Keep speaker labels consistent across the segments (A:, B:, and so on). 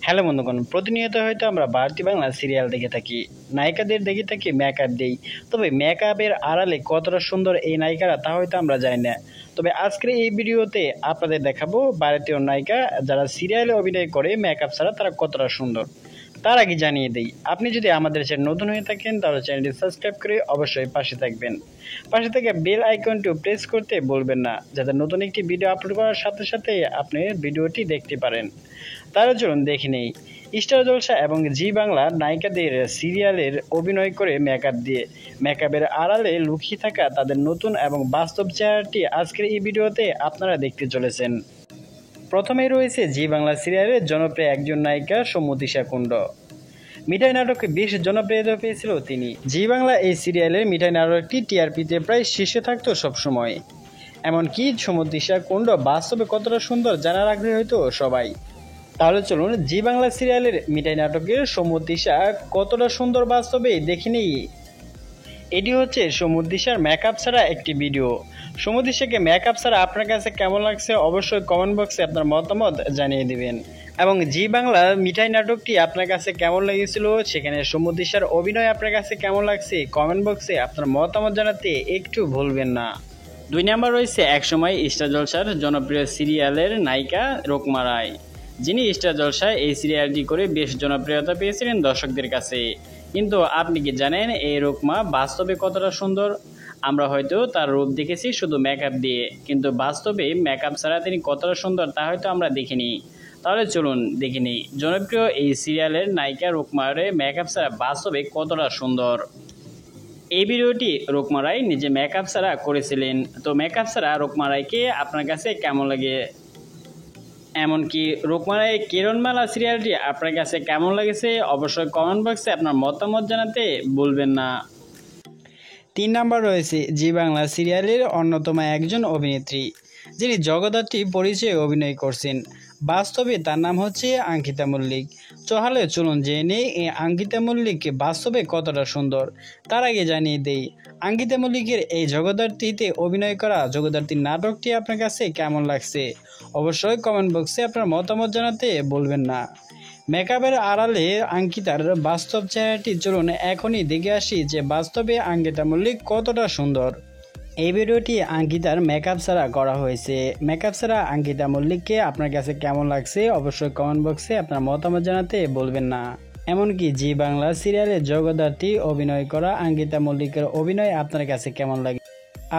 A: Hello বন্ধুগণ, প্রতিনিয়ত হয়তো আমরা ভারতী বাংলা সিরিয়াল দেখে থাকি, নায়িকাদের দেখে থাকি মেকআপ দেই। তবে মেকআপের আড়ালে কতটা সুন্দর এই নায়িকারা তা হয়তো আমরা জানি না। তবে আজকের এই ভিডিওতে আপনাদের দেখাবো ভারতীয় নায়িকা যারা সিরিয়ালে অভিনয় করে মেকআপ ছাড়া তারা কতটা সুন্দর। তার আগে জানিয়ে দিই, আপনি যদি আমাদের চ্যানেল নতুন হয়ে থাকেন তাহলে চ্যানেলটি সাবস্ক্রাইব করে অবশ্যই পাশে থাকবেন। পাশে থেকে বেল আইকনটি প্রেস করতে বলবেন না, যাতে নতুন একটি ভিডিও আপলোড করার সাথে সাথে আপনি ভিডিওটি দেখতে পারেন। তার চলুন দেখে নেই স্টার জলসা এবং জি বাংলা নায়িকাদের সিরিয়ালের অভিনয় করে মেকআপ দিয়ে মেকআপের আড়ালে লুকিয়ে থাকা তাদের নতুন এবং বাস্তব চেহারাটি আজকের এই ভিডিওতে আপনারা দেখতে চলেছেন। প্রথমেই রয়েছে জি বাংলা সিরিয়ালের জনপ্রিয় একজন নায়িকা সমুদিশা কুণ্ড। মিঠাই নাটকে বেশ জনপ্রিয়তা পেয়েছিল তিনি। জি বাংলা এই সিরিয়ালের মিঠাই নাটকটি টিআরপিতে প্রায় শীর্ষে থাকতো সবসময়। এমনকি সমুদিশা কুণ্ড বাস্তবে কতটা সুন্দর জানার আগ্রহী হয়তো সবাই। তাহলে চলুন জি বাংলা সিরিয়ালের মিঠাই নাটকের সমুদিশা কতটা সুন্দর বাস্তবে দেখে নিই। এটি হচ্ছে সমুদিশার মেকআপ ছাড়া একটি ভিডিও। সমুদিশাকে মেকআপ ছাড়া আপনার কাছে কেমন লাগছে অবশ্যই কমেন্ট বক্সে আপনার মতামত জানিয়ে দিবেন। এবং জি বাংলা মিঠাই নাটকটি আপনার কাছে কেমন লেগেছিল, সেখানে সমুদিশার অভিনয় আপনার কাছে কেমন লাগছে কমেন্ট বক্সে আপনার মতামত জানাতে একটু ভুলবেন না। 2 নম্বর রয়েছে একসময় স্টার জলসার জনপ্রিয় সিরিয়ালের নায়িকা রোকমা রায়, যিনি স্টার জলসায় এই সিরিয়ালটি করে বেশ জনপ্রিয়তা পেয়েছিলেন দর্শকদের কাছে। কিন্তু আপনি কি জানেন এই রোকমা বাস্তবে কতটা সুন্দর? আমরা হয়তো তার রূপ দেখেছি শুধু মেকআপ দিয়ে, কিন্তু বাস্তবে মেকআপ ছাড়া তিনি কতটা সুন্দর তা হয়তো আমরা দেখিনি। তাহলে চলুন দেখে নিই জনপ্রিয় এই সিরিয়ালের নায়িকা রোকমার মেকআপ ছাড়া বাস্তবে কতটা সুন্দর। এই ভিডিওটি রোকমা রায় নিজে মেকআপ ছাড়া করেছিলেন। তো মেকআপ ছাড়া রোকমা রায়কে আপনার কাছে কেমন লাগে? এমনকি রোকমা রায়ের কিরণমালা সিরিয়ালটি আপনার কাছে কেমন লেগেছে অবশ্যই কমেন্ট বক্সে আপনার মতামত জানাতে ভুলবেন না। 3 নম্বর রয়েছে জি বাংলা সিরিয়ালের অন্যতম একজন অভিনেত্রী, যিনি জগদ্ধাত্রী পরিচয়ে অভিনয় করছেন। বাস্তবে তার নাম হচ্ছে অঙ্কিতা মল্লিক। তাহলে চলুন জেনে এই অঙ্কিতা মল্লিক বাস্তবে কতটা সুন্দর। তার আগে জানিয়ে দেই, অঙ্কিতা মল্লিকের এই জগদ্ধাত্রীতে অভিনয় করা জগদ্ধাত্রী নাটকটি আপনার কাছে কেমন লাগছে অবশ্যই কমেন্ট বক্সে আপনার মতামত জানাতে বলবেন না। মেকআপের আড়ালে অঙ্কিতার বাস্তব চেহারাটি চলুন এখনই দেখে আসি যে বাস্তবে অঙ্কিতা মল্লিক কতটা সুন্দর। এই ভিডিওটি অঙ্কিতার মেকআপ ছাড়া করা হয়েছে। মেকআপ ছাড়া অঙ্কিতা মল্লিককে আপনার কাছে কেমন লাগছে অবশ্যই কমেন্ট বক্সে আপনার মতামত জানাতে বলবেন না। এমনকি জি বাংলা সিরিয়ালে জগদ্ধাত্রী অভিনয় করা অঙ্কিতা মল্লিকের অভিনয় আপনার কাছে কেমন লাগে?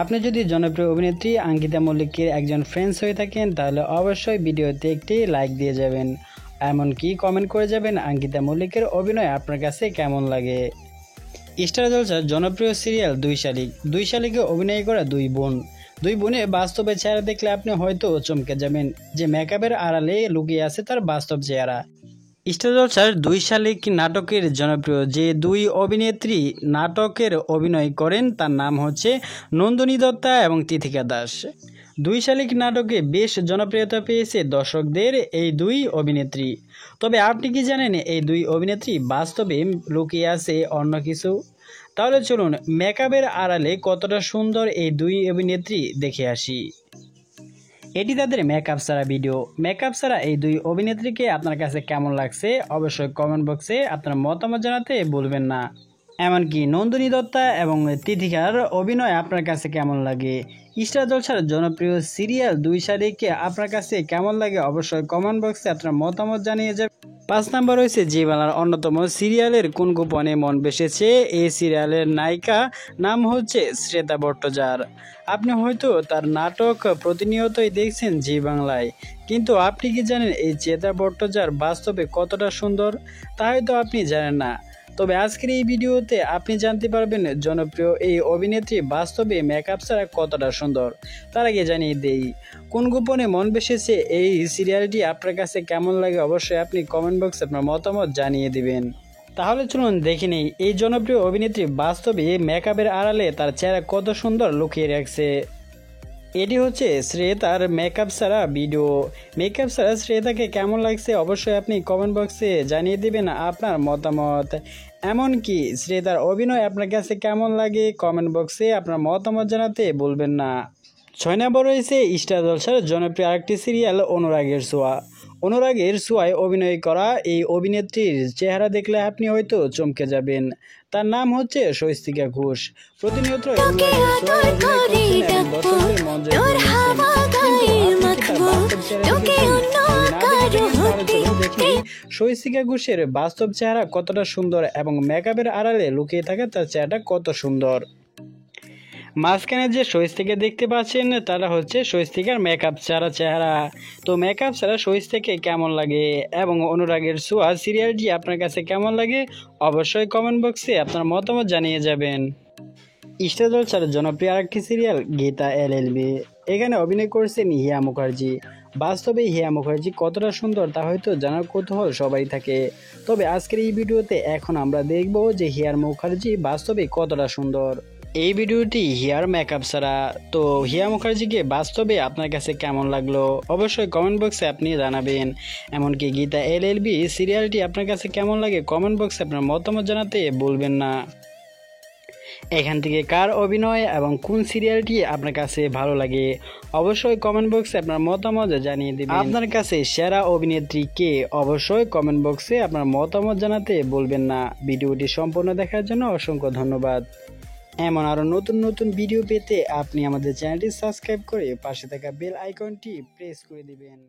A: আপনি যদি জনপ্রিয় অভিনেত্রী অঙ্কিতা মল্লিকের একজন ফ্রেন্ডস হয়ে থাকেন তাহলে অবশ্যই ভিডিওতে একটি লাইক দিয়ে যাবেন। এমনকি কমেন্ট করে যাবেন অঙ্কিতা মল্লিকের অভিনয় আপনার কাছে কেমন লাগে। স্টার জলসার জনপ্রিয় সিরিয়াল দুই শালিকে অভিনয় করা দুই বোনের বাস্তবের চেহারা দেখলে আপনি হয়তো চমকে যাবেন যে মেকআপের আড়ালে লুকিয়ে আছে তার বাস্তব চেহারা। স্টার জলসার 2 শালিক নাটকের জনপ্রিয় যে দুই অভিনেত্রী নাটকের অভিনয় করেন তার নাম হচ্ছে নন্দিনী দত্তা এবং তিথিকা দাস। 2 শালিক নাটকে বেশ জনপ্রিয়তা পেয়েছে দর্শকদের এই দুই অভিনেত্রী। তবে আপনি কি জানেন এই দুই অভিনেত্রী বাস্তবে লুকিয়ে আছে অন্য কিছু? তাহলে চলুন মেকআপের আড়ালে কতটা সুন্দর এই দুই অভিনেত্রী দেখে আসি। এটি তাদের মেকআপ ছাড়া ভিডিও। মেকআপ ছাড়া এই দুই অভিনেত্রীকে আপনার কাছে কেমন লাগছে অবশ্যই কমেন্ট বক্সে আপনার মতামত জানাতে ভুলবেন না। এমনকি নন্দিনী দত্তা এবং তিথিকার অভিনয় আপনার কাছে কেমন লাগে? স্টার জলসার জনপ্রিয় সিরিয়াল 2 শালিকে আপনার কাছে কেমন লাগে অবশ্যই কমেন্ট বক্সে আপনার মতামত জানিয়ে যাবেন। 5 নম্বর রয়েছে জি বাংলার অন্যতম সিরিয়ালের কোন গোপনে মন বেসেছে। এই সিরিয়ালের নায়িকা নাম হচ্ছে শ্রেতা ভট্টাচার্য। আপনি হয়তো তার নাটক প্রতিনিয়তই দেখছেন জি বাংলায়, কিন্তু আপনি কি জানেন এই শ্রেতা ভট্টাচার্য বাস্তবে কতটা সুন্দর? তা হয়তো আপনি জানেন না। তবে আজকের এই ভিডিওতে আপনি জানতে পারবেন জনপ্রিয় এই অভিনেত্রী বাস্তবে মেকআপ ছাড়া কতটা সুন্দর। তার আগে জানিয়ে দেই, কোন গোপনে মন বেসেছে এই সিরিয়ালটি আপনার কাছে কেমন লাগে অবশ্যই আপনি কমেন্ট বক্সে আপনার মতামত জানিয়ে দিবেন। তাহলে চলুন দেখে নেই এই জনপ্রিয় অভিনেত্রী বাস্তবে মেকআপের আড়ালে তার চেহারা কত সুন্দর লুকিয়ে রাখছে। এটি হচ্ছে শ্রেতার মেকআপ ছাড়া ভিডিও। মেকআপ ছাড়া শ্রেতাকে কেমন লাগছে অবশ্যই আপনি কমেন্ট বক্সে জানিয়ে দিবেন আপনার মতামত। এমনকি শ্রেতার অভিনয় আপনার কাছে কেমন লাগে কমেন্ট বক্সে আপনার মতামত জানাতে ভুলবেন না। 6 নম্বর রয়েছে স্টার জলসার জনপ্রিয় আরেকটি সিরিয়াল অনুরাগের ছোঁয়া। অনুরাগের ছোঁয়ায় অভিনয় করা এই অভিনেত্রীর চেহারা দেখলে আপনি হয়তো চমকে যাবেন। তার নাম হচ্ছে স্বস্তিকা ঘোষ। প্রতিনিয়ত অনুরাগের ছোঁয়ায় অভিনয় করছেন এবং দর্শকদের মন জয় করে নিয়েছেন। কিন্তু স্বস্তিকা ঘোষের বাস্তব চেহারা কতটা সুন্দর এবং মেকআপের আড়ালে লুকিয়ে থাকা তার চেহারাটা কত সুন্দর। মাঝখানে যে স্বস্তিকা দেখতে পাচ্ছেন তারা হচ্ছে স্বস্তিকার মেকআপ ছাড়া চেহারা। তো মেকআপ ছাড়া স্বস্তিকাকে কেমন লাগে এবং অনুরাগের ছোঁয়া সিরিয়ালটি আপনার কাছে কেমন লাগে অবশ্যই কমেন্ট বক্সে আপনার মতামত জানিয়ে যাবেন। স্টার জলসার জনপ্রিয় আরেকটি সিরিয়াল গীতা এলএলবি। এখানে অভিনয় করেছেন হিয়া মুখার্জি। বাস্তবে হিয়া মুখার্জি কতটা সুন্দর তা হয়তো জানার কৌতূহল সবাই থাকে। তবে আজকের এই ভিডিওতে এখন আমরা দেখব যে হিয়ার মুখার্জি বাস্তবে কতটা সুন্দর। এই ভিডিওটি হিয়ার মেকআপ ছাড়া। তো হিয়া মুখার্জিকে বাস্তবে আপনার কাছে কেমন লাগলো অবশ্যই কমেন্ট বক্সে আপনি জানাবেন। এমনকি গীতা এলএলবি সিরিয়ালটি আপনার কাছে কেমন লাগে কমেন্ট বক্সে আপনার মতামত জানাতে ভুলবেন না। এখান থেকে কার অভিনয় এবং কোন সিরিয়ালটি আপনার কাছে ভালো লাগে অবশ্যই কমেন্ট বক্সে আপনার মতামত জানিয়ে দিবেন। আপনার কাছে সেরা অভিনেত্রী কে অবশ্যই কমেন্ট বক্সে আপনার মতামত জানাতে ভুলবেন না। ভিডিওটি সম্পূর্ণ দেখার জন্য অসংখ্য ধন্যবাদ। এমন আরও নতুন নতুন ভিডিও পেতে আপনি আমাদের চ্যানেলটি সাবস্ক্রাইব করে পাশে থাকা বেল আইকনটি প্রেস করে দিবেন।